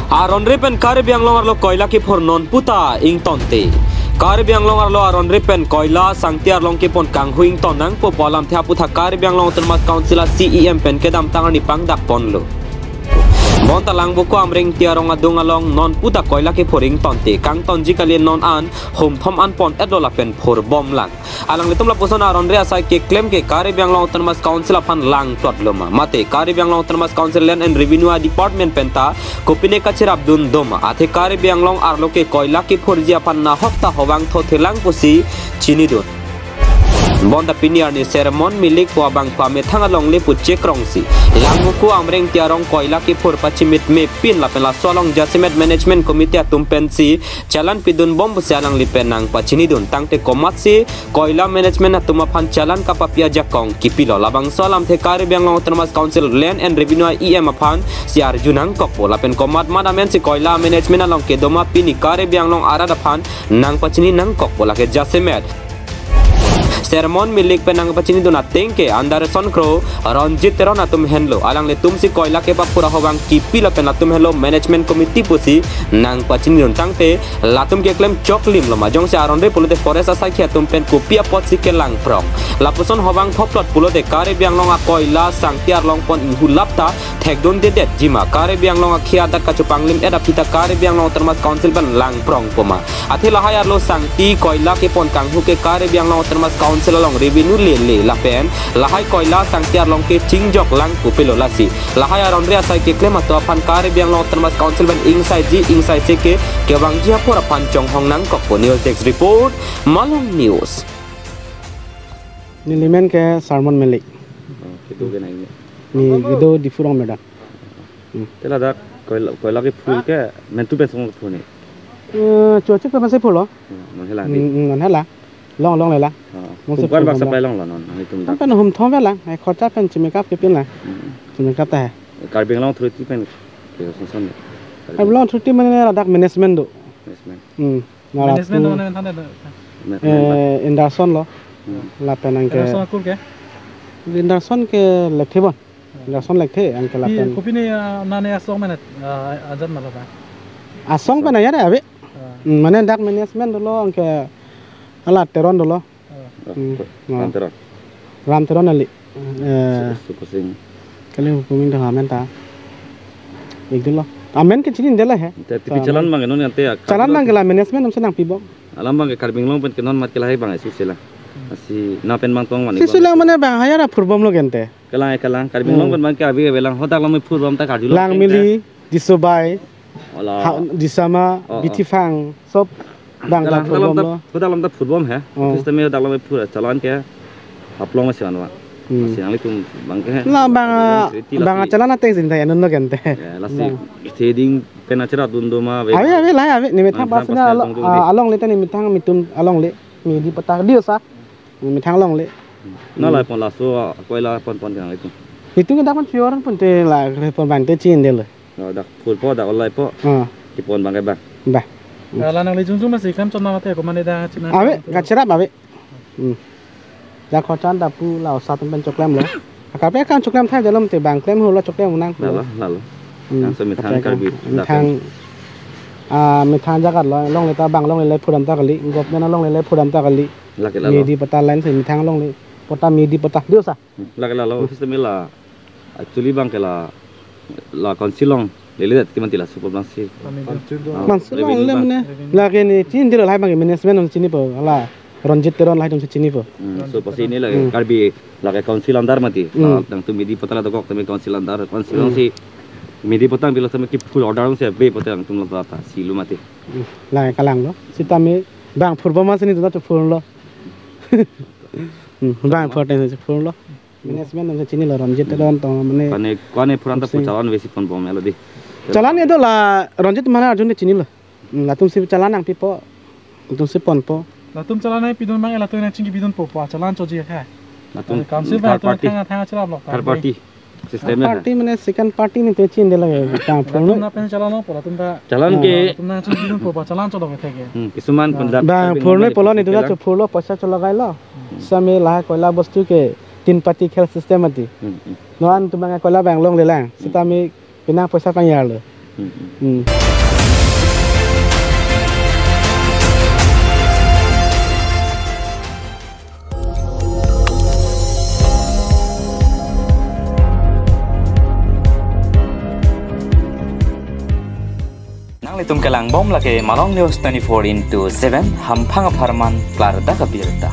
Aron ripen Karbi ang longar lo koila ki for non puta ing tonte. Karbi ang longar lo aron ripen koila sangtiar long ki pon kang huing tonang po polam thia putha Karbi ang long termas council CEM pen kedam tangan ni pang dak pon lo. Bonta lang buku amring tiarong adung along non puta koila ki foring tonte kang tonji kalien non an hom thom an pon edola pen for bom lang alang litum la puson aron ria sai ke claim ke Karbi ang long termas council apan lang tot loma mate Karbi ang long termas council land and revenue department penta kopine kachir abdun doma athe Karbi ang long arlo ke koila ki forji apan na hokta howang thothelang pusi chinidun Bonda piniar ni sermon milik po abang pame thangalong lipu cekrongsi langmuku amreng tiarong koila ki pur pachimit me pin lapela solong jasimet management committee atumpensi chalan pidun bom busialang lipenang pachinidun tangte komatsi koila management atumapan chalan kapapia jakong kipilo labang solam the Karbi ang long termas council land and revenue EM apan si arjunang kokpo lapen komat madamen si koila management along kedoma pini Karbi ang long aradapan nang pachini nang kokpo lake jasimet sermon milik penang pachini dona tengke andar sonkro ranjit teron atum henlo alang le tumsi koila ke papura howang kipila pen atum hello management committee pusi nang pachini don tangte latum ke claim choklim lo majong se aron re pulode forest asai ke atum pen kopia pot sike lang prong lapuson howang thoplot pulode Karbi ang long koila sangtiar long pon hulapta thekdon de det jima Karbi ang long khia dat kachupanglim eda pita Karbi ang long termas council pen lang prong poma athila hayar lo sangti koila ke pon kanghu ke Karbi ang long termas Selong revenue le lapen lahai koila sangtiar long ke chingjok lang pupilo lasi lahai aron ria sai ke klema to apan Karbi ang long termas council ban inside se ke bang ji apora pancong hong nang kok news text report Malong news Nilimen ke sermon melik itu ke nai ni itu di furong medan tela dak koila ke phul ke mentu besong phul ni cuaca ke masih pulo manhela long le la bukan baksa pai long non itu dak kan hum thom la ai khorcha pen chimekap ke pin la chimekap ta Karbi ang long thruti pen ke sonson ai long thruti mane dak management do management do mane thane Anderson lo la penang ke Anderson ke lekhe bon Anderson lekhe ang ke la pen kopine nane asong mane ajan malaba asong pen ya abe mane dak management lo ang ke ala teron dolo ram teron ali supasing kali hukumin dah amen ta ikdilo amen ke chinin dela hai tapi chalan mang non ante chalan mang gela management nam senang pibo alam bang Karbi long pen kenon mat kelai bang asu sila asi na pen bang tong mani sisulang mane bang hayara furbom lo gente kalang Karbi long pen bang ke abi belang hotak lam furbom ta kaju lang mili disobai disama bitifang sob bang dak furbom lo dalam tak furbom he sistemnya dalam pura calon ke aplong masih anwa masih alikum bang ke la bang chalan ateng sin thai anon gente lasi trading pen achara dundo ma ave la ave ni methang pasna along le tani mithang mitum along le mi di pata dio sa mithang long le na la pon la so koila pon kan itu itu ke dapat fioran pun te la pon bang te chin de le dak furpo dak online po ki pon bang ke bang bah lanang le jungjung masih klaim chon mate ko mane da china ave gachera ave da khochan da pu lao sa pen choklem lo akape kan choklem thai dalam te bang klem ho lo choklem nang lalu yang semitang Karbi mithang jagat lo long le ta bang long le phuram ta kali gop na long le phuram ta kali mi di pata lain se mithang long le pota mi di pata dio sa lalu sistemila actually bang kala la konsilong lele dat kiman tila super bangsi mansilong le mane la ke ni chin dilo lai bang management on chini po ala ranjit teron lai dong chini po so pasi ini la Karbi la ke konsil andar mati dang tu midi potala dok tame konsil andar konsilong si midi potang bila tame ki full order se be potang tum la ta silu mati la kalang lo sitame bang furbo mas ni to fur lo bang forten se fur lo management on chini lo ranjit teron to mane kane puranta pucawan besi pon bom melodi chalan itu la ranjit mana arjun chini lo la tum si chalan ang pipo tum si pon po la tum chalan ai pidon mang la to na chingi pidon po chalan choji ha latum council ba to thang chalab lo third party system party mane second party ni te chin de la ta phone na pen chalan no pola tum ta chalan ke tum na chingi pidon po chalan cholo ke thege kisuman kondak bang phone ni pola ni tu na phone lo paisa cholo gai lo same la koila bostu ke tin party khel system ati noan tu bang koila bang long le lang sitami pina paisa pang yar lo Litum kelang bom lagi Malong News 24/7 hampang aparman klar da kabirta.